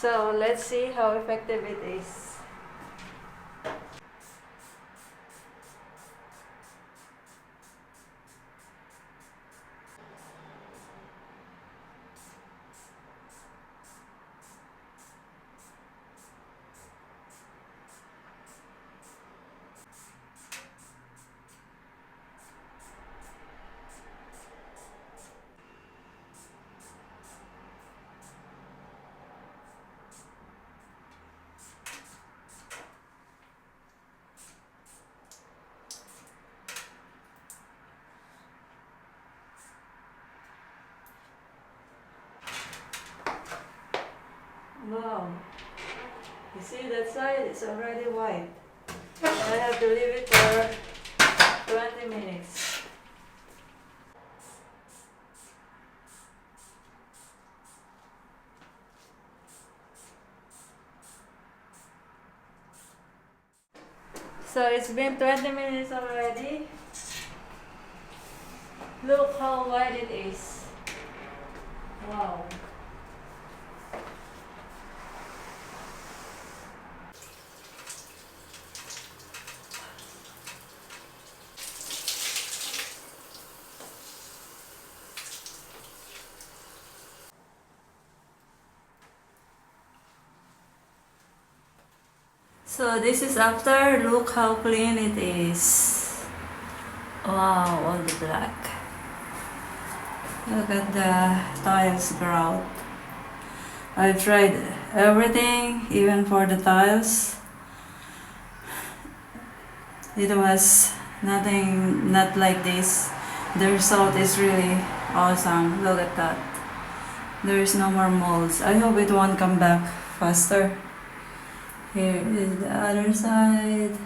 So let's see how effective it is. Wow, you see that side is already white. I have to leave it for 20 minutes. So it's been 20 minutes already. Look how white it is. Wow. So this is after. Look how clean it is. Wow, all the black. Look at the tiles grout. I've tried everything, even for the tiles. It was nothing, not like this. The result is really awesome. Look at that. There is no more molds. I hope it won't come back faster. Here is the other side.